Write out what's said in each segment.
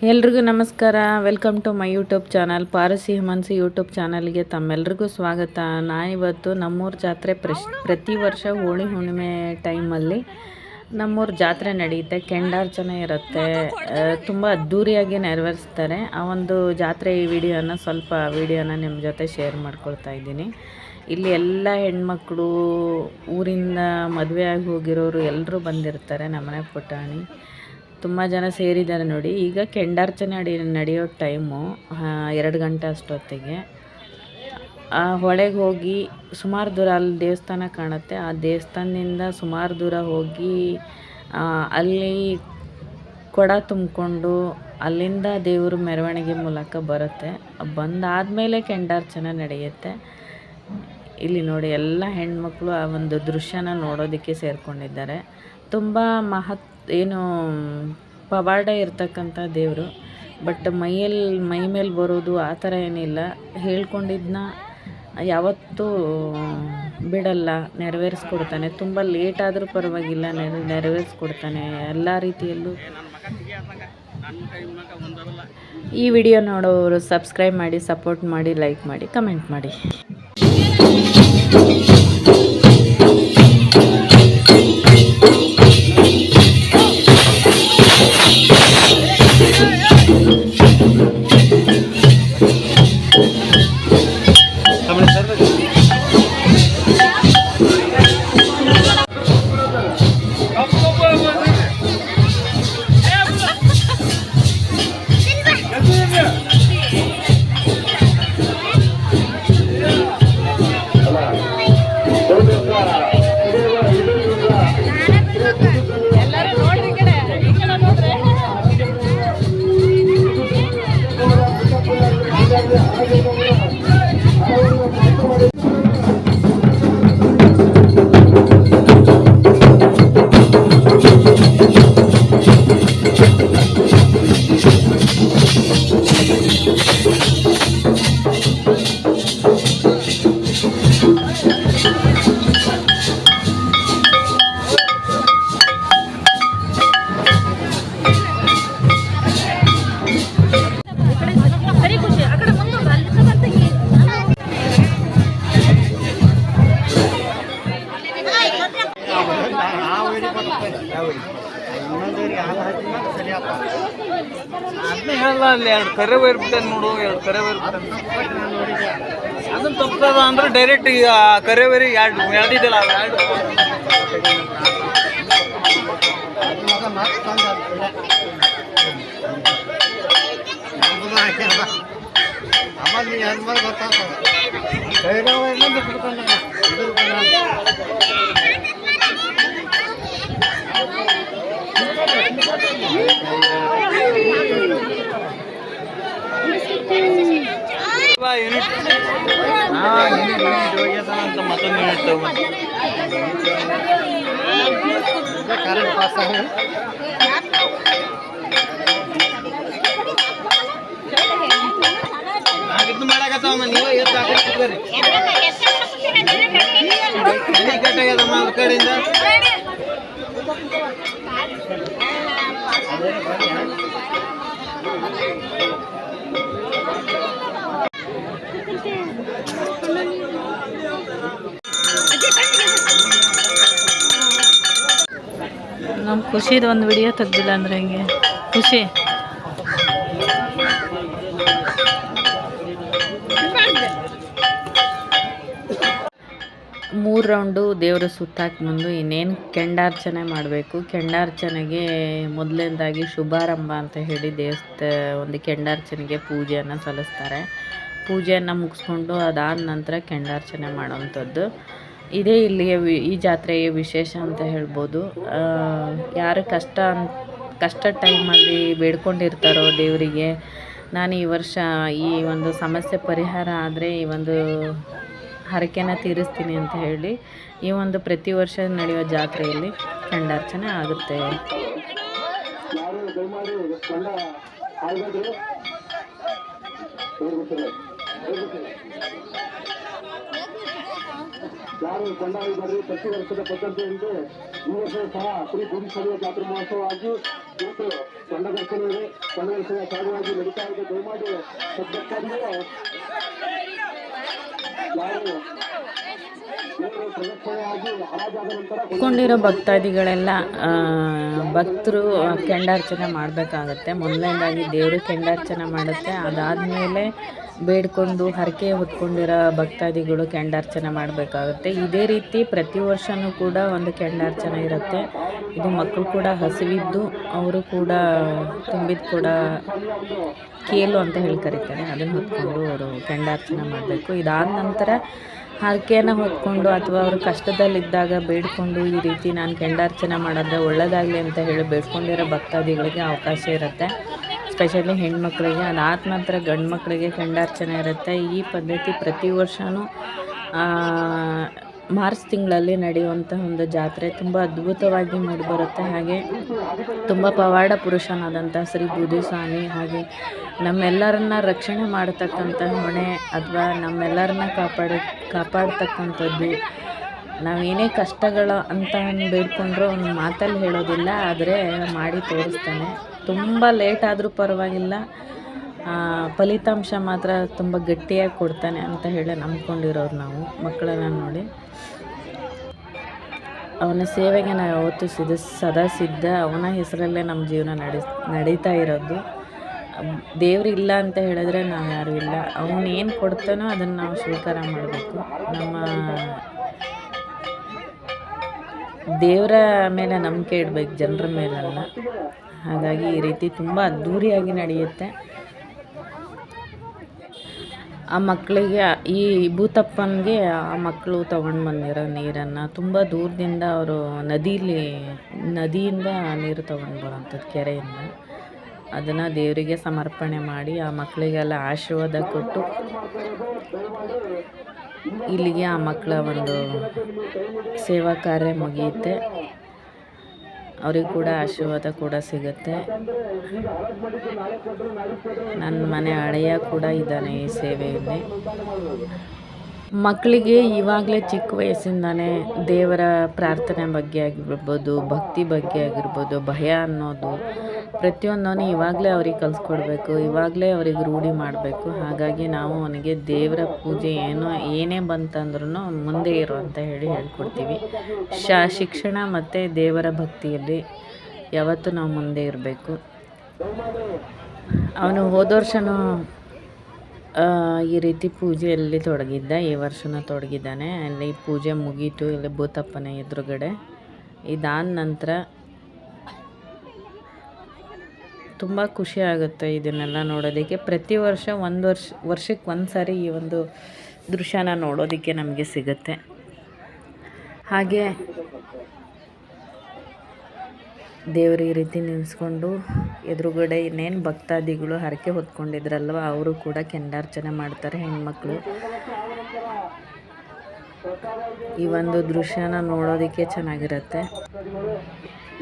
ಎಲ್ರಿಗೂ ನಮಸ್ಕಾರ. Welcome to my YouTube channel ಪಾರಸಿ ಹೇಮನ್ಸಿ ಯೂಟ್ಯೂಬ್ ಚಾನಲ್ಗೆ ತಮ್ಮೆಲ್ರಿಗೂ ಸ್ವಾಗತ. ನಾನಿವತ್ತು ನಮ್ಮೂರ ಜಾತ್ರೆ ಪ್ರತಿ ವರ್ಷ ಹೋಳಿ ಹುಣ್ಣಿಮೆ ಟೈಮಲ್ಲಿ ನಮ್ಮೂರ ಜಾತ್ರೆ ನಡೆಯುತ್ತೆ. ಕೆಂಡಾರ್ಚನೆ ಇರುತ್ತೆ, ತುಂಬ ಅದ್ಧೂರಿಯಾಗಿ ನೆರವೇರಿಸ್ತಾರೆ. ಆ ಒಂದು ಜಾತ್ರೆ ಸ್ವಲ್ಪ ವಿಡಿಯೋನ ನಿಮ್ಮ ಜೊತೆ ಶೇರ್ ಮಾಡ್ಕೊಳ್ತಾ ಇದ್ದೀನಿ. ಇಲ್ಲಿ ಎಲ್ಲ ಹೆಣ್ಮಕ್ಳು ಊರಿಂದ ಮದುವೆ ಆಗಿ ಹೋಗಿರೋರು ಎಲ್ಲರೂ ಬಂದಿರ್ತಾರೆ. ನಮ್ಮನೆ ಪುಟಾಣಿ ತುಂಬ ಜನ ಸೇರಿದ್ದಾರೆ ನೋಡಿ. ಈಗ ಕೆಂಡಾರ್ಚನೆ ನಡೆಯೋ ಟೈಮು 2 ಗಂಟೆ ಅಷ್ಟೊತ್ತಿಗೆ ಹೊಳೆಗೆ ಹೋಗಿ ಸುಮಾರು ದೂರ ಅಲ್ಲಿ ದೇವಸ್ಥಾನ ಕಾಣುತ್ತೆ. ಆ ದೇವಸ್ಥಾನದಿಂದ ಸುಮಾರು ದೂರ ಹೋಗಿ ಅಲ್ಲಿ ಕೊಡ ತುಂಬಿಕೊಂಡು ಅಲ್ಲಿಂದ ದೇವರು ಮೆರವಣಿಗೆ ಮೂಲಕ ಬರುತ್ತೆ. ಬಂದಾದಮೇಲೆ ಕೆಂಡಾರ್ಚನೆ ನಡೆಯುತ್ತೆ. ಇಲ್ಲಿ ನೋಡಿ ಎಲ್ಲ ಹೆಣ್ಮಕ್ಳು ಆ ಒಂದು ದೃಶ್ಯನ ನೋಡೋದಕ್ಕೆ ಸೇರಿಕೊಂಡಿದ್ದಾರೆ. ತುಂಬ ಪವಾಡ ಇರ್ತಕ್ಕಂಥ ದೇವರು. ಬಟ್ ಮೈ ಮೇಲೆ ಬರೋದು ಆ ಥರ ಏನಿಲ್ಲ. ಹೇಳ್ಕೊಂಡಿದ್ದನ್ನ ಯಾವತ್ತೂ ಬಿಡಲ್ಲ, ನೆರವೇರಿಸ್ಕೊಡ್ತಾನೆ. ತುಂಬ ಲೇಟ್ ಆದರೂ ಪರವಾಗಿಲ್ಲ, ನೆರವೇರಿಸ್ಕೊಡ್ತಾನೆ ಎಲ್ಲ ರೀತಿಯಲ್ಲೂ. ಈ ವಿಡಿಯೋ ನೋಡೋರು ಸಬ್ಸ್ಕ್ರೈಬ್ ಮಾಡಿ, ಸಪೋರ್ಟ್ ಮಾಡಿ, ಲೈಕ್ ಮಾಡಿ, ಕಮೆಂಟ್ ಮಾಡಿ. ಅದನ್ನ ಹೇಳಲ್ಲ. ಅಲ್ಲಿ 2 ಕರೆ ಇರ್ಬಿಟ್ಟೆ ನೋಡು, 2 ಕರೆ ಇರ್ಬಿಟ್ಟೆ. ಅದನ್ನ ತಪ್ಪದ ಅಂದ್ರೆ ಡೈರೆಕ್ಟ್ ಈಗ ಕರೆವರಿ ಎಳ್ದಿದ್ದಿಲ್ಲ. ಯೂನಿಟ್ ಹೋಗ್ಯದ ಅಂತ ಮತ್ತೊಂದು ಯೂನಿಟ್ ತಗೊಂಡು ಕರೆಂಟ್ ಪಾಸ್ ಆಗಿ ಇದು ಮಾಡಕತ್ತಾವ. ನೀವು ಎಷ್ಟು ಹಾಕಿರ್ತೀರಿ ಕಟ್ಟಾಗ್ಯದಮ್ಮ ಅದ ಕಡೆಯಿಂದ. ನಮ್ಮ ಖುಷಿದು ಒಂದು ವಿಡಿಯೋ ತೆಗ್ದಿಲ್ಲ ಅಂದ್ರೆ ಹಿಂಗೆ ಖುಷಿ. ಮೂರು ರೌಂಡು ದೇವರ ಸುತ್ತಾಕಿ ಬಂದು ಇನ್ನೇನು ಕೆಂಡಾರ್ಚನೆ ಮಾಡಬೇಕು. ಕೆಂಡಾರ್ಚನೆಗೆ ಮೊದಲನೇದಾಗಿ ಶುಭಾರಂಭ ಅಂತ ಹೇಳಿ ಒಂದು ಕೆಂಡಾರ್ಚನೆಗೆ ಪೂಜೆಯನ್ನು ಸಲ್ಲಿಸ್ತಾರೆ. ಪೂಜೆಯನ್ನು ಮುಗಿಸ್ಕೊಂಡು ಅದಾದ ನಂತರ ಕೆಂಡಾರ್ಚನೆ ಮಾಡೋವಂಥದ್ದು. ಇದೇ ಇಲ್ಲಿಯ ಈ ಜಾತ್ರೆಯ ವಿಶೇಷ ಅಂತ ಹೇಳ್ಬೋದು. ಯಾರು ಕಷ್ಟ ಟೈಮಲ್ಲಿ ಬೇಡ್ಕೊಂಡಿರ್ತಾರೋ ದೇವರಿಗೆ, ನಾನು ಈ ವರ್ಷ ಈ ಒಂದು ಸಮಸ್ಯೆ ಪರಿಹಾರ ಆದರೆ ಈ ಒಂದು ಹರಕೆನ ತೀರಿಸ್ತೀನಿ ಅಂತ ಹೇಳಿ ಈ ಒಂದು ಪ್ರತಿ ವರ್ಷ ನಡೆಯುವ ಜಾತ್ರೆಯಲ್ಲಿ ಕೆಂಡಾರ್ಚನೆ ಆಗುತ್ತೆ. ಯಾರು ಕೊಂಡಾಗಿ ಬರ್ರಿ. ಪ್ರತಿ ವರ್ಷದ ಪದ್ಧತಿಯಂತೆ ಈ ವರ್ಷ ಸಹ ಶ್ರೀ ಗುಡಿಸಲುವ ಜಾತ್ರಾ ಮಹೋತ್ಸವ ಆಗಿ ಕೊಂಡಿರೋ ಭಕ್ತಾದಿಗಳೆಲ್ಲ ಭಕ್ತರು ಕೆಂಡಾರ್ಚನೆ ಮಾಡಬೇಕಾಗತ್ತೆ. ಮೊದಲನೇದಾಗಿ ದೇವರು ಕೆಂಡಾರ್ಚನೆ ಮಾಡುತ್ತೆ. ಅದಾದಮೇಲೆ ಬೇಡ್ಕೊಂಡು ಹರಕೆ ಹೊತ್ಕೊಂಡಿರೋ ಭಕ್ತಾದಿಗಳು ಕೆಂಡಾರ್ಚನೆ ಮಾಡಬೇಕಾಗುತ್ತೆ. ಇದೇ ರೀತಿ ಪ್ರತಿ ವರ್ಷವೂ ಕೂಡ ಒಂದು ಕೆಂಡಾರ್ಚನೆ ಇರುತ್ತೆ. ಇದು ಮಕ್ಕಳು ಕೂಡ ಹಸಿವಿದ್ದು ಅವರು ಕೂಡ ತುಂಬಿದ ಕೂಡ ಕೇಲು ಅಂತ ಹೇಳಿ ಕರೀತಾರೆ, ಅದನ್ನು ಹೊತ್ಕೊಂಡು ಅವರು ಕೆಂಡಾರ್ಚನೆ ಮಾಡಬೇಕು. ಇದಾದ ನಂತರ ಹರಕೆಯನ್ನು ಹೊತ್ಕೊಂಡು ಅಥವಾ ಅವರು ಕಷ್ಟದಲ್ಲಿದ್ದಾಗ ಬೇಡ್ಕೊಂಡು ಈ ರೀತಿ ನಾನು ಕೆಂಡಾರ್ಚನೆ ಮಾಡಿದ್ರೆ ಒಳ್ಳೆಯದಾಗಲಿ ಅಂತ ಹೇಳಿ ಬೇಡ್ಕೊಂಡಿರೋ ಭಕ್ತಾದಿಗಳಿಗೆ ಅವಕಾಶ ಇರುತ್ತೆ, ಸ್ಪೆಷಲಿ ಹೆಣ್ಮಕ್ಳಿಗೆ. ಅದಾದ ನಂತರ ಗಂಡು ಮಕ್ಕಳಿಗೆ ಕೆಂಡಾರ್ಚನೆ ಇರುತ್ತೆ. ಈ ಪದ್ಧತಿ ಪ್ರತಿ ವರ್ಷವೂ ಮಾರ್ಚ್ ತಿಂಗಳಲ್ಲಿ ನಡೆಯುವಂಥ ಒಂದು ಜಾತ್ರೆ ತುಂಬ ಅದ್ಭುತವಾಗಿ ಮೂಡಿಬರುತ್ತೆ. ಹಾಗೆ ತುಂಬ ಪವಾಡ ಪುರುಷನಾದಂಥ ಶ್ರೀ ಬೂದಿಸ್ವಾಮಿ ಹಾಗೆ ನಮ್ಮೆಲ್ಲರನ್ನ ರಕ್ಷಣೆ ಮಾಡತಕ್ಕಂಥ ಹೊಣೆ ಅಥವಾ ನಮ್ಮೆಲ್ಲರನ್ನ ಕಾಪಾಡ್ತಕ್ಕಂಥದ್ದು. ನಾವೇನೇ ಕಷ್ಟಗಳು ಅಂತ ಬೇಡ್ಕೊಂಡ್ರೂ ಒಂದು ಮಾತಲ್ಲಿ ಹೇಳೋದಿಲ್ಲ, ಆದರೆ ಮಾಡಿ ತೋರಿಸ್ತಾನೆ. ತುಂಬ ಲೇಟ್ ಆದರೂ ಪರವಾಗಿಲ್ಲ, ಫಲಿತಾಂಶ ಮಾತ್ರ ತುಂಬ ಗಟ್ಟಿಯಾಗಿ ಕೊಡ್ತಾನೆ ಅಂತ ಹೇಳಿ ನಂಬ್ಕೊಂಡಿರೋರು ನಾವು ಮಕ್ಕಳನ್ನ ನೋಡಿ. ಅವನ ಸೇವೆಗೆ ನಾವು ಯಾವತ್ತೂ ಸದಾ ಸಿದ್ಧ. ಅವನ ಹೆಸರಲ್ಲೇ ನಮ್ಮ ಜೀವನ ನಡೀತಾ ಇರೋದು. ದೇವ್ರು ಇಲ್ಲ ಅಂತ ಹೇಳಿದ್ರೆ ನಾವು ಯಾರೂ ಇಲ್ಲ. ಅವನು ಏನು ಕೊಡ್ತಾನೋ ಅದನ್ನು ನಾವು ಸ್ವೀಕಾರ ಮಾಡಬೇಕು. ನಮ್ಮ ದೇವರ ಮೇಲೆ ನಂಬಿಕೆ ಇಡಬೇಕು, ಜನರ ಮೇಲಲ್ಲ. ಹಾಗಾಗಿ ಈ ರೀತಿ ತುಂಬ ಅದ್ಧೂರಿಯಾಗಿ ನಡೆಯುತ್ತೆ. ಆ ಮಕ್ಕಳಿಗೆ ಈ ಭೂತಪ್ಪನಿಗೆ ಆ ಮಕ್ಕಳು ತೊಗೊಂಡು ಬಂದಿರೋ ನೀರನ್ನು ತುಂಬ ದೂರದಿಂದ ಅವರು ನದಿಯಿಂದ ನೀರು ತೊಗೊಂಡು ಬರೋಂಥದ್ದು, ಕೆರೆಯಿಂದ. ಅದನ್ನು ದೇವರಿಗೆ ಸಮರ್ಪಣೆ ಮಾಡಿ ಆ ಮಕ್ಕಳಿಗೆಲ್ಲ ಆಶೀರ್ವಾದ ಕೊಟ್ಟು ಇಲ್ಲಿಗೆ ಆ ಮಕ್ಕಳ ಒಂದು ಸೇವಾ ಕಾರ್ಯ ಮುಗಿಯುತ್ತೆ. ಅವ್ರಿಗೆ ಕೂಡ ಆಶೀರ್ವಾದ ಕೂಡ ಸಿಗುತ್ತೆ. ನನ್ನ ಮನೆ ಹಳೆಯ ಕೂಡ ಇದ್ದಾನೆ ಈ ಸೇವೆಯಲ್ಲಿ. ಮಕ್ಕಳಿಗೆ ಇವಾಗಲೇ ಚಿಕ್ಕ ವಯಸ್ಸಿಂದಾನೇ ದೇವರ ಪ್ರಾರ್ಥನೆ ಬಗ್ಗೆ ಆಗಿರ್ಬೋದು, ಭಕ್ತಿ ಬಗ್ಗೆ ಆಗಿರ್ಬೋದು, ಭಯ ಅನ್ನೋದು ಪ್ರತಿಯೊಂದನ್ನು ಇವಾಗಲೇ ಅವ್ರಿಗೆ ಕಲಿಸ್ಕೊಡ್ಬೇಕು, ಇವಾಗಲೇ ಅವ್ರಿಗೆ ರೂಢಿ ಮಾಡಬೇಕು. ಹಾಗಾಗಿ ನಾವು ಅವನಿಗೆ ದೇವರ ಪೂಜೆ ಏನೇ ಬಂತಂದ್ರೂ ಮುಂದೆ ಇರು ಅಂತ ಹೇಳ್ಕೊಡ್ತೀವಿ. ಶಿಕ್ಷಣ ಮತ್ತು ದೇವರ ಭಕ್ತಿಯಲ್ಲಿ ಯಾವತ್ತೂ ನಾವು ಮುಂದೆ ಇರಬೇಕು. ಅವನು ಹೋದ ವರ್ಷವೂ ಈ ರೀತಿ ಪೂಜೆಯಲ್ಲಿ ತೊಡಗಿದ್ದ, ಈ ವರ್ಷವೂ ತೊಡಗಿದ್ದಾನೆ. ಅಲ್ಲಿ ಪೂಜೆ ಮುಗೀತು ಇಲ್ಲಿ ಭೂತಪ್ಪನ ಎದುರುಗಡೆ. ಇದಾದ ನಂತರ ತುಂಬ ಖುಷಿ ಆಗುತ್ತೆ ಇದನ್ನೆಲ್ಲ ನೋಡೋದಕ್ಕೆ. ಪ್ರತಿ ವರ್ಷಕ್ಕೆ ಒಂದು ಸಾರಿ ಈ ಒಂದು ದೃಶ್ಯನ ನೋಡೋದಕ್ಕೆ ನಮಗೆ ಸಿಗುತ್ತೆ. ಹಾಗೆ ದೇವರು ಈ ರೀತಿ ನಿಲ್ಲಿಸ್ಕೊಂಡು ಎದುರುಗಡೆ ಇನ್ನೇನು ಭಕ್ತಾದಿಗಳು ಹರಕೆ ಹೊತ್ಕೊಂಡಿದ್ರಲ್ವ ಅವರು ಕೂಡ ಕೆಂಡಾರ್ಚನೆ ಮಾಡ್ತಾರೆ, ಹೆಣ್ಮಕ್ಳು. ಈ ಒಂದು ದೃಶ್ಯನ ನೋಡೋದಕ್ಕೆ ಚೆನ್ನಾಗಿರುತ್ತೆ.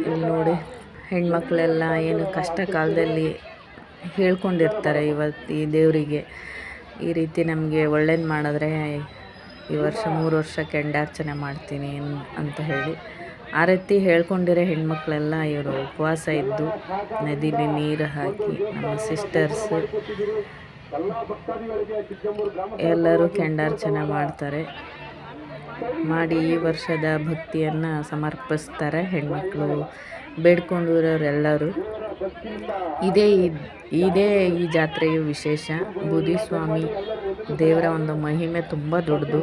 ಇಲ್ಲಿ ನೋಡಿ, ಹೆಣ್ಮಕ್ಳೆಲ್ಲ ಏನು ಕಷ್ಟ ಕಾಲದಲ್ಲಿ ಹೇಳ್ಕೊಂಡಿರ್ತಾರೆ ಇವತ್ತು ಈ ದೇವರಿಗೆ ಈ ರೀತಿ ನಮಗೆ ಒಳ್ಳೇದು ಮಾಡಿದ್ರೆ ಈ ವರ್ಷ 3 ವರ್ಷ ಕೆಂಡಾರ್ಚನೆ ಮಾಡ್ತೀನಿ ಅಂತ ಹೇಳಿ ಆ ರೀತಿ ಹೇಳ್ಕೊಂಡಿರೋ ಹೆಣ್ಮಕ್ಳೆಲ್ಲ ಇವರು ಉಪವಾಸ ಇದ್ದು ನದಿಲಿ ನೀರು ಹಾಕಿ ನಮ್ಮ ಸಿಸ್ಟರ್ಸು ಎಲ್ಲರೂ ಕೆಂಡಾರ್ಚನೆ ಮಾಡ್ತಾರೆ. ಮಾಡಿ ಈ ವರ್ಷದ ಭಕ್ತಿಯನ್ನು ಸಮರ್ಪಿಸ್ತಾರೆ ಹೆಣ್ಮಕ್ಳು ಬೇಡ್ಕೊಂಡಿರೋರೆಲ್ಲರೂ. ಇದೇ ಈ ಜಾತ್ರೆಯ ವಿಶೇಷ. ಬೂದಿಸ್ವಾಮಿ ದೇವರ ಒಂದು ಮಹಿಮೆ ತುಂಬ ದೊಡ್ಡದು.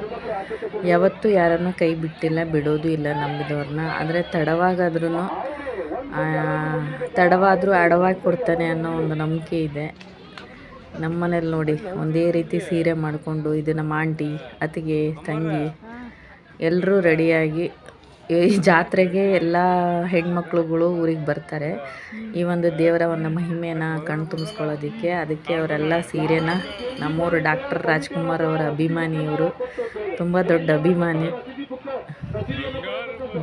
ಯಾವತ್ತೂ ಯಾರನ್ನು ಕೈ ಬಿಟ್ಟಿಲ್ಲ, ಬಿಡೋದು ಇಲ್ಲ ನಂಬಿದವ್ರನ್ನ. ಆದರೆ ತಡವಾದರೂ ಅಡವಾಗಿ ಕೊಡ್ತಾನೆ ಅನ್ನೋ ಒಂದು ನಂಬಿಕೆ ಇದೆ. ನಮ್ಮ ಮನೇಲಿ ನೋಡಿ ಒಂದೇ ರೀತಿ ಸೀರೆ ಮಾಡಿಕೊಂಡು ಇದು ನಮ್ಮ ಆಂಟಿ, ಅತ್ತಿಗೆ, ತಂಗಿ ಎಲ್ಲರೂ ರೆಡಿಯಾಗಿ ಈ ಜಾತ್ರೆಗೆ ಎಲ್ಲ ಹೆಣ್ಮಕ್ಳುಗಳು ಊರಿಗೆ ಬರ್ತಾರೆ ಈ ಒಂದು ದೇವರ ಒಂದು ಮಹಿಮೆನ ಕಣ್ಣು ತುಂಬಿಸ್ಕೊಳ್ಳೋದಕ್ಕೆ. ಅದಕ್ಕೆ ಅವರೆಲ್ಲ ಸೀರೆನ ನಮ್ಮೂರು ಡಾಕ್ಟರ್ ರಾಜ್ಕುಮಾರ್ ಅವರ ಅಭಿಮಾನಿ, ಇವರು ತುಂಬ ದೊಡ್ಡ ಅಭಿಮಾನಿ.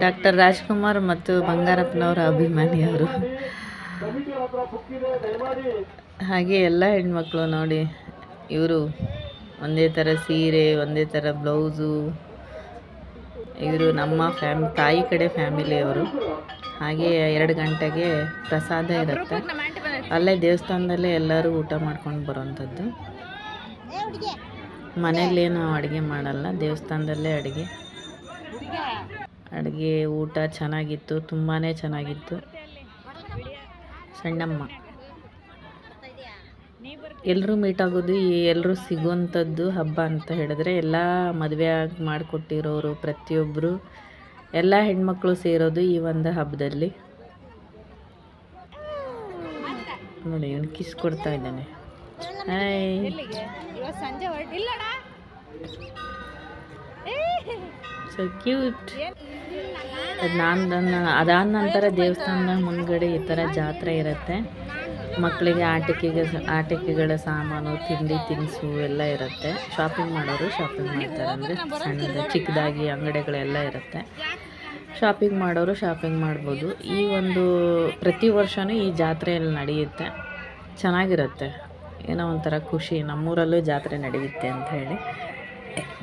ಡಾಕ್ಟರ್ ರಾಜ್ಕುಮಾರ್ ಮತ್ತು ಬಂಗಾರಪ್ಪನವರ ಅಭಿಮಾನಿ ಅವರು. ಹಾಗೆ ಎಲ್ಲ ಹೆಣ್ಮಕ್ಳು ನೋಡಿ, ಇವರು ಒಂದೇ ಥರ ಸೀರೆ, ಒಂದೇ ಥರ ಬ್ಲೌಸು. ಇವರು ನಮ್ಮ ತಾಯಿ ಕಡೆ ಫ್ಯಾಮಿಲಿಯವರು. ಹಾಗೆ 2 ಗಂಟೆಗೆ ಪ್ರಸಾದ ಇರುತ್ತೆ. ಅಲ್ಲೇ ದೇವಸ್ಥಾನದಲ್ಲೇ ಎಲ್ಲರೂ ಊಟ ಮಾಡ್ಕೊಂಡು ಬರೋವಂಥದ್ದು. ಮನೆಯಲ್ಲೇನು ಅಡುಗೆ ಮಾಡಲ್ಲ, ದೇವಸ್ಥಾನದಲ್ಲೇ ಅಡುಗೆ ಊಟ ಚೆನ್ನಾಗಿತ್ತು, ತುಂಬಾ ಚೆನ್ನಾಗಿತ್ತು. ಸಣ್ಣಮ್ಮ ಎಲ್ಲರೂ ಮೀಟ್ ಆಗೋದು, ಎಲ್ಲರೂ ಸಿಗುವಂಥದ್ದು ಹಬ್ಬ ಅಂತ ಹೇಳಿದ್ರೆ ಎಲ್ಲ ಮದುವೆ ಆಗಿ ಮಾಡಿಕೊಟ್ಟಿರೋರು ಪ್ರತಿಯೊಬ್ಬರು ಎಲ್ಲ ಹೆಣ್ಮಕ್ಳು ಸೇರೋದು ಈ ಒಂದು ಹಬ್ಬದಲ್ಲಿ. ನೋಡಿ ಇವನು ಕಿಸ್ ಕೊಡ್ತಾ ಇದ್ದಾನೆ. So cute. ಅದಾದ ನಂತರ ದೇವಸ್ಥಾನದ ಮುಂದ್ಗಡೆ ಈ ಥರ ಜಾತ್ರೆ ಇರುತ್ತೆ. ಮಕ್ಕಳಿಗೆ ಆಟಿಕೆಗಳ ಸಾಮಾನು, ತಿಂಡಿ ತಿನಿಸು ಎಲ್ಲ ಇರುತ್ತೆ. ಶಾಪಿಂಗ್ ಮಾಡೋರು ಶಾಪಿಂಗ್ ಮಾಡ್ತಾರೆ, ಅಂದರೆ ಸಣ್ಣದ ಚಿಕ್ಕದಾಗಿ ಅಂಗಡಿಗಳೆಲ್ಲ ಇರುತ್ತೆ. ಶಾಪಿಂಗ್ ಮಾಡೋರು ಶಾಪಿಂಗ್ ಮಾಡ್ಬೋದು. ಈ ಒಂದು ಪ್ರತಿ ವರ್ಷವೂ ಈ ಜಾತ್ರೆಯಲ್ಲಿ ನಡೆಯುತ್ತೆ, ಚೆನ್ನಾಗಿರುತ್ತೆ. ಏನೋ ಒಂಥರ ಖುಷಿ, ನಮ್ಮೂರಲ್ಲೂ ಜಾತ್ರೆ ನಡೆಯುತ್ತೆ ಅಂತ ಹೇಳಿ.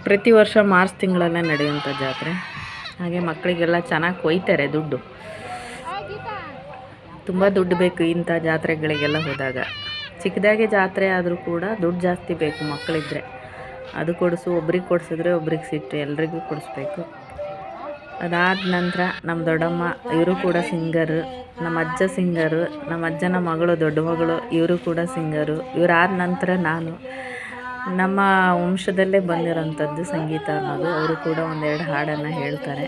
ಪ್ರತಿ ವರ್ಷ ಮಾರ್ಚ್ ತಿಂಗಳಲ್ಲೇ ನಡೆಯುವಂಥ ಜಾತ್ರೆ. ಹಾಗೆ ಮಕ್ಕಳಿಗೆಲ್ಲ ಚೆನ್ನಾಗಿ ಕೊಯ್ತಾರೆ ದುಡ್ಡು. ತುಂಬ ದುಡ್ಡು ಬೇಕು ಇಂಥ ಜಾತ್ರೆಗಳಿಗೆಲ್ಲ ಹೋದಾಗ. ಚಿಕ್ಕದಾಗೆ ಜಾತ್ರೆ ಆದರೂ ಕೂಡ ದುಡ್ಡು ಜಾಸ್ತಿ ಬೇಕು ಮಕ್ಕಳಿದ್ರೆ. ಅದು ಕೊಡಿಸು, ಒಬ್ರಿಗೆ ಕೊಡಿಸಿದ್ರೆ ಒಬ್ರಿಗೆ ಸಿಟ್ಟು, ಎಲ್ರಿಗೂ ಕೊಡಿಸ್ಬೇಕು. ಅದಾದ ನಂತರ ನಮ್ಮ ದೊಡ್ಡಮ್ಮ ಇವರು ಕೂಡ ಸಿಂಗರು, ನಮ್ಮ ಅಜ್ಜ ಸಿಂಗರು, ನಮ್ಮ ಅಜ್ಜನ ಮಗಳು ದೊಡ್ಡ ಮಗಳು ಇವರು ಕೂಡ ಸಿಂಗರು. ಇವರಾದ ನಂತರ ನಾನು, ನಮ್ಮ ವಂಶದಲ್ಲೇ ಬಂದಿರೋಂಥದ್ದು ಸಂಗೀತ ಅನ್ನೋದು. ಅವರು ಕೂಡ ಒಂದೆರಡು ಹಾಡನ್ನು ಹೇಳ್ತಾರೆ.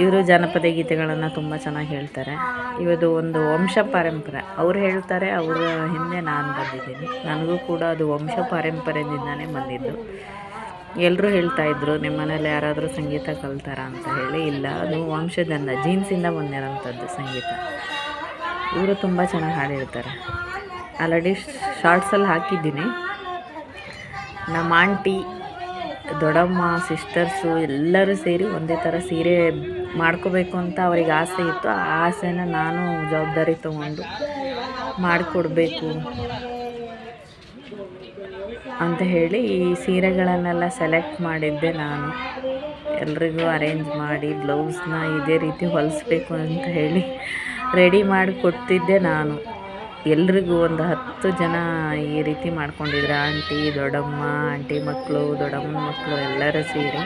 ಇವರು ಜಾನಪದ ಗೀತೆಗಳನ್ನು ತುಂಬ ಚೆನ್ನಾಗಿ ಹೇಳ್ತಾರೆ. ಇವತ್ತು ಒಂದು ವಂಶ ಪಾರಂಪರೆ, ಅವ್ರು ಹೇಳ್ತಾರೆ, ಅವರ ಹಿಂದೆ ನಾನು ಬಂದಿದ್ದೀನಿ. ನನಗೂ ಕೂಡ ಅದು ವಂಶ ಪಾರಂಪರ್ಯದಿಂದನೇ ಬಂದಿದ್ದು. ಎಲ್ಲರೂ ಹೇಳ್ತಾಯಿದ್ರು, ನಿಮ್ಮ ಮನೇಲಿ ಯಾರಾದರೂ ಸಂಗೀತ ಕಲ್ತಾರಾ ಅಂತ ಹೇಳಿ. ಇಲ್ಲ, ಅದು ವಂಶದಿಂದ, ಜೀನ್ಸಿಂದ ಬಂದಿರೋಂಥದ್ದು ಸಂಗೀತ. ಇವರು ತುಂಬ ಚೆನ್ನಾಗಿ ಹಾಡು ಹೇಳ್ತಾರೆ. ಆಲ್ರೆಡಿ ಶಾರ್ಟ್ಸಲ್ಲಿ ಹಾಕಿದ್ದೀನಿ. ನಮ್ಮ ಆಂಟಿ, ದೊಡ್ಡಮ್ಮ, ಸಿಸ್ಟರ್ಸು ಎಲ್ಲರೂ ಸೇರಿ ಒಂದೇ ಥರ ಸೀರೆ ಮಾಡ್ಕೋಬೇಕು ಅಂತ ಅವ್ರಿಗೆ ಆಸೆ ಇತ್ತು. ಆ ಆಸೆನ ನಾನು ಜವಾಬ್ದಾರಿ ತೊಗೊಂಡು ಮಾಡಿಕೊಡ್ಬೇಕು ಅಂತ ಹೇಳಿ ಈ ಸೀರೆಗಳನ್ನೆಲ್ಲ ಸೆಲೆಕ್ಟ್ ಮಾಡಿದ್ದೆ ನಾನು. ಎಲ್ರಿಗೂ ಅರೇಂಜ್ ಮಾಡಿ ಬ್ಲೌಸ್ನ ಇದೇ ರೀತಿ ಹೊಲಿಸ್ಬೇಕು ಅಂತ ಹೇಳಿ ರೆಡಿ ಮಾಡಿ ಕೊಡ್ತಿದ್ದೆ ನಾನು. ಎಲ್ರಿಗೂ ಒಂದು 10 ಜನ ಈ ರೀತಿ ಮಾಡ್ಕೊಂಡಿದ್ರು. ಆಂಟಿ, ದೊಡ್ಡಮ್ಮ, ಆಂಟಿ ಮಕ್ಕಳು, ದೊಡ್ಡಮ್ಮನ ಮಕ್ಕಳು ಎಲ್ಲರೂ ಸೇರಿ,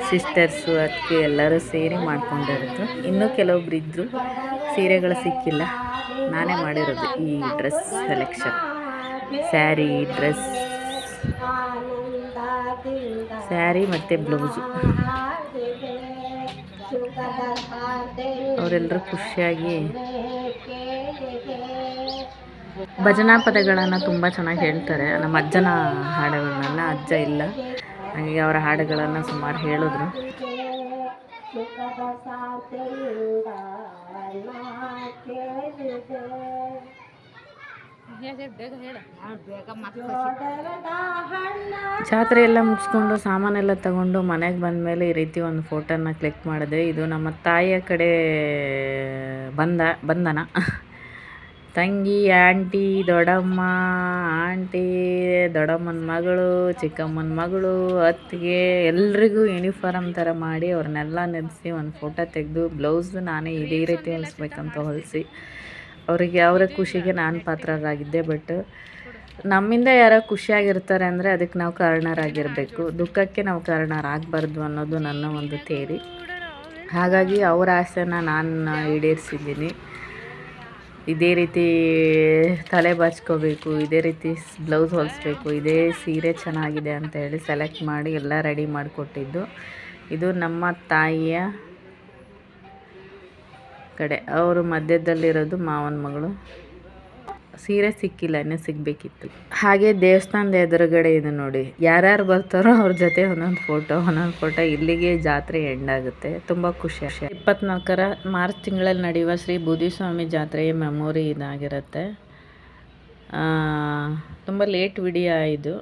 ಸಿಸ್ಟರ್ಸು, ಅದಕ್ಕೆ ಎಲ್ಲರೂ ಸೇರಿ ಮಾಡ್ಕೊಂಡಿರೋದು. ಇನ್ನೂ ಕೆಲವೊಬ್ರು ಇದ್ದರು, ಸೀರೆಗಳು ಸಿಕ್ಕಿಲ್ಲ. ನಾನೇ ಮಾಡಿರೋದು ಈ dress selection. Sari, dress, sari ಮತ್ತು ಬ್ಲೌಸು. ಅವರೆಲ್ಲರೂ ಖುಷಿಯಾಗಿ ಭಜನಾ ಪದಗಳನ್ನು ತುಂಬ ಚೆನ್ನಾಗಿ ಹೇಳ್ತಾರೆ. ನಮ್ಮ ಅಜ್ಜನ ಹಾಡುಗಳನ್ನೆಲ್ಲ, ಅಜ್ಜ ಇಲ್ಲ, ಹಾಗಾಗಿ ಅವರ ಹಾಡುಗಳನ್ನು ಸುಮಾರು ಹೇಳಿದ್ರು. ಜಾತ್ರೆ ಎಲ್ಲ ಮುಗಿಸ್ಕೊಂಡು ಸಾಮಾನೆಲ್ಲ ತಗೊಂಡು ಮನೆಗೆ ಬಂದಮೇಲೆ ಈ ರೀತಿ ಒಂದು ಫೋಟೋನ ಕ್ಲಿಕ್ ಮಾಡಿದೆ. ಇದು ನಮ್ಮ ತಾಯಿಯ ಕಡೆ ಬಂಧನ. ತಂಗಿ, ಆಂಟಿ, ದೊಡ್ಡಮ್ಮ, ಆಂಟಿ, ದೊಡ್ಡಮ್ಮನ ಮಗಳು, ಚಿಕ್ಕಮ್ಮನ ಮಗಳು, ಅತ್ತಿಗೆ ಎಲ್ರಿಗೂ ಯೂನಿಫಾರ್ಮ್ ಥರ ಮಾಡಿ ಅವ್ರನ್ನೆಲ್ಲ ನಿಲ್ಲಿಸಿ ಒಂದು ಫೋಟೋ ತೆಗೆದು, ಬ್ಲೌಸ್ ನಾನೇ ಇದೇ ರೀತಿ ಹೊಲಿಸ್ಬೇಕಂತ ಹೊಲಿಸಿ ಅವರಿಗೆ, ಅವರ ಖುಷಿಗೆ ನಾನು ಪಾತ್ರರಾಗಿದ್ದೆ. ಬಟ್ ನಮ್ಮಿಂದ ಯಾರೋ ಖುಷಿಯಾಗಿರ್ತಾರೆ ಅಂದರೆ ಅದಕ್ಕೆ ನಾವು ಕಾರಣರಾಗಿರಬೇಕು, ದುಃಖಕ್ಕೆ ನಾವು ಕಾರಣರಾಗಬಾರ್ದು ಅನ್ನೋದು ನನ್ನ ಒಂದು ಥಿಯರಿ. ಹಾಗಾಗಿ ಅವರ ಆಸೆನ ನಾನು ಈಡೇರಿಸಿದ್ದೀನಿ. ಇದೇ ರೀತಿ ತಲೆ ಬಾಚ್ಕೋಬೇಕು, ಇದೇ ರೀತಿ ಬ್ಲೌಸ್ ಹೊಲಿಸ್ಬೇಕು, ಇದೇ ಸೀರೆ ಚೆನ್ನಾಗಿದೆ ಅಂತ ಹೇಳಿ ಸೆಲೆಕ್ಟ್ ಮಾಡಿ ಎಲ್ಲ ರೆಡಿ ಮಾಡಿಕೊಟ್ಟಿದ್ದು. ಇದು ನಮ್ಮ ತಾಯಿಯ ಕಡೆ, ಅವರು ಮಧ್ಯದಲ್ಲಿರೋದು ಮಾವನ ಮಗಳು. ಸೀರೆ ಸಿಕ್ಕಿಲ್ಲ, ಇನ್ನೂ ಸಿಗಬೇಕಿತ್ತು. ಹಾಗೆ ದೇವಸ್ಥಾನದ ಎದುರುಗಡೆ ಇದು ನೋಡಿ, ಯಾರ್ಯಾರು ಬರ್ತಾರೋ ಅವ್ರ ಜೊತೆ ಒಂದೊಂದು ಫೋಟೋ. ಇಲ್ಲಿಗೆ ಜಾತ್ರೆ ಎಂಡ್ ಆಗುತ್ತೆ. ತುಂಬ ಖುಷಿ. 24 ಮಾರ್ಚ್ ತಿಂಗಳಲ್ಲಿ ನಡೆಯುವ ಶ್ರೀ ಬೂದಿಸ್ವಾಮಿ ಜಾತ್ರೆಯ ಮೆಮೊರಿ ಇದಾಗಿರುತ್ತೆ. ತುಂಬ ಲೇಟ್ ವಿಡಿಯೋ ಇದು.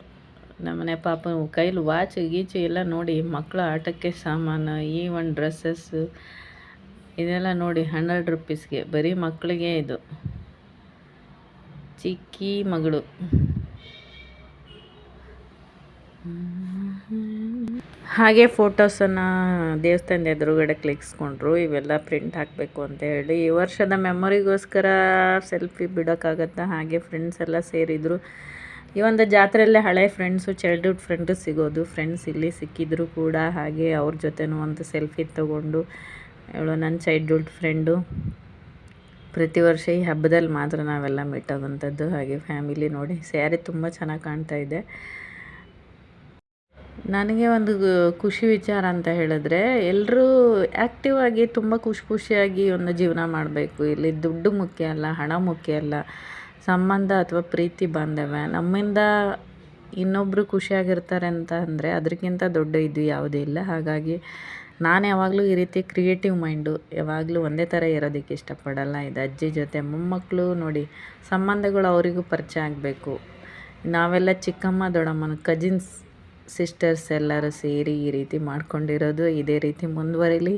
ನಮ್ಮನೆ ಪಾಪ ಕೈಲಿ ವಾಚ್ ಗೀಚು ಎಲ್ಲ ನೋಡಿ, ಮಕ್ಕಳ ಆಟಕ್ಕೆ ಸಾಮಾನು, ಈ ಒಂದು ಡ್ರೆಸ್ಸಸ್ಸು ಇದೆಲ್ಲ ನೋಡಿ 100 ರೂಪೀಸ್ಗೆ ಬರೀ ಮಕ್ಕಳಿಗೆ. ಇದು ಚಿಕ್ಕಿ ಮಗಳು. ಹಾಗೆ ಫೋಟೋಸನ್ನು ದೇವಸ್ಥಾನದ ಎದುರುಗಡೆ ಕ್ಲಿಕ್ಸ್ಕೊಂಡ್ರು. ಇವೆಲ್ಲ ಪ್ರಿಂಟ್ ಹಾಕಬೇಕು ಅಂತ ಹೇಳಿ ಈ ವರ್ಷದ ಮೆಮೊರಿಗೋಸ್ಕರ ಸೆಲ್ಫಿ ಬಿಡೋಕ್ಕಾಗತ್ತಾ, ಹಾಗೆ ಫ್ರೆಂಡ್ಸ್ ಎಲ್ಲ ಸೇರಿದರು. ಈ ಒಂದು ಜಾತ್ರೆಯಲ್ಲೇ ಹಳೆ ಫ್ರೆಂಡ್ಸು, ಚೈಲ್ಡ್ಹುಡ್ ಫ್ರೆಂಡು ಸಿಗೋದು. ಫ್ರೆಂಡ್ಸ್ ಇಲ್ಲಿ ಸಿಕ್ಕಿದ್ರು ಕೂಡ. ಹಾಗೆ ಅವ್ರ ಜೊತೆನೂ ಒಂದು ಸೆಲ್ಫಿ ತೊಗೊಂಡು, ಇವಳು ನನ್ನ ಚೈಲ್ಡ್ಹುಡ್ ಫ್ರೆಂಡು. ಪ್ರತಿ ವರ್ಷ ಈ ಹಬ್ಬದಲ್ಲಿ ಮಾತ್ರ ನಾವೆಲ್ಲ ಮೀಟ್ ಆಗೋಂಥದ್ದು. ಹಾಗೆ ಫ್ಯಾಮಿಲಿ ನೋಡಿ, ಸ್ಯಾರಿ ತುಂಬ ಚೆನ್ನಾಗಿ ಕಾಣ್ತಾ ಇದೆ. ನನಗೆ ಒಂದು ಖುಷಿ ವಿಚಾರ ಅಂತ ಹೇಳಿದ್ರೆ, ಎಲ್ಲರೂ ಆ್ಯಕ್ಟಿವ್ ಆಗಿ ತುಂಬ ಖುಷಿಯಾಗಿ ಒಂದು ಜೀವನ ಮಾಡಬೇಕು. ಇಲ್ಲಿ ದುಡ್ಡು ಮುಖ್ಯ ಅಲ್ಲ, ಹಣ ಮುಖ್ಯ ಅಲ್ಲ, ಸಂಬಂಧ ಅಥವಾ ಪ್ರೀತಿ ಬಾಂಧವ್ಯ. ನಮ್ಮಿಂದ ಇನ್ನೊಬ್ಬರು ಖುಷಿಯಾಗಿರ್ತಾರೆ ಅಂತ ಅಂದರೆ ಅದಕ್ಕಿಂತ ದೊಡ್ಡ ಇದು ಯಾವುದೂ ಇಲ್ಲ. ಹಾಗಾಗಿ ನಾನು ಯಾವಾಗಲೂ ಈ ರೀತಿ ಕ್ರಿಯೇಟಿವ್ ಮೈಂಡು, ಯಾವಾಗಲೂ ಒಂದೇ ಥರ ಇರೋದಕ್ಕೆ ಇಷ್ಟಪಡಲ್ಲ. ಇದು ಅಜ್ಜಿ ಜೊತೆ ಮೊಮ್ಮಕ್ಕಳು ನೋಡಿ, ಸಂಬಂಧಗಳು ಅವರಿಗೂ ಪರಿಚಯ ಆಗಬೇಕು. ನಾವೆಲ್ಲ ಚಿಕ್ಕಮ್ಮ ದೊಡ್ಡಮ್ಮನ ಕಜಿನ್ಸ್ ಸಿಸ್ಟರ್ಸ್ ಎಲ್ಲರೂ ಸೇರಿ ಈ ರೀತಿ ಮಾಡ್ಕೊಂಡಿರೋದು. ಇದೇ ರೀತಿ ಮುಂದುವರಿಲಿ,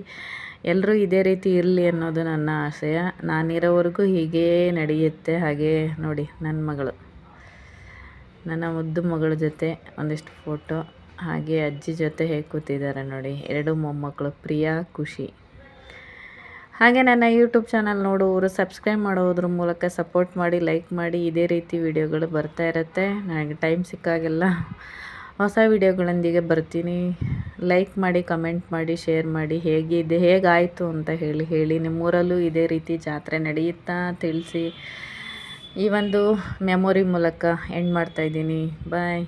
ಎಲ್ಲರೂ ಇದೇ ರೀತಿ ಇರಲಿ ಅನ್ನೋದು ನನ್ನ ಆಶಯ. ನಾನಿರೋವರೆಗೂ ಹೀಗೇ ನಡೆಯುತ್ತೆ. ಹಾಗೆ ನೋಡಿ, ನನ್ನ ಮಗಳು, ನನ್ನ ಮುದ್ದು ಮಗಳ ಜೊತೆ ಒಂದಿಷ್ಟು ಫೋಟೋ. ಹಾಗೆ ಅಜ್ಜಿ ಜೊತೆ ಹೇಗೆ ಕೂತಿದ್ದಾರೆ ನೋಡಿ, 2 ಮೊಮ್ಮಕ್ಕಳು, ಪ್ರಿಯಾ, ಖುಷಿ. ಹಾಗೆ ನನ್ನ ಯೂಟ್ಯೂಬ್ ಚಾನಲ್ ನೋಡುವವರು ಸಬ್ಸ್ಕ್ರೈಬ್ ಮಾಡೋದ್ರ ಮೂಲಕ ಸಪೋರ್ಟ್ ಮಾಡಿ, ಲೈಕ್ ಮಾಡಿ. ಇದೇ ರೀತಿ ವಿಡಿಯೋಗಳು ಬರ್ತಾ ಇರುತ್ತೆ. ನನಗೆ ಟೈಮ್ ಸಿಕ್ಕಾಗೆಲ್ಲ ಹೊಸ ವಿಡಿಯೋಗಳೊಂದಿಗೆ ಬರ್ತೀನಿ. ಲೈಕ್ ಮಾಡಿ, ಕಮೆಂಟ್ ಮಾಡಿ, ಶೇರ್ ಮಾಡಿ. ಹೇಗಿದೆ, ಹೇಗಾಯಿತು ಅಂತ ಹೇಳಿ ನಿಮ್ಮೂರಲ್ಲೂ ಇದೇ ರೀತಿ ಜಾತ್ರೆ ನಡೆಯುತ್ತಾ ತಿಳಿಸಿ. ಈ ಒಂದು ಮೆಮೊರಿ ಮೂಲಕ ಎಂಡ್ ಮಾಡ್ತಾಯಿದ್ದೀನಿ. ಬಾಯ್.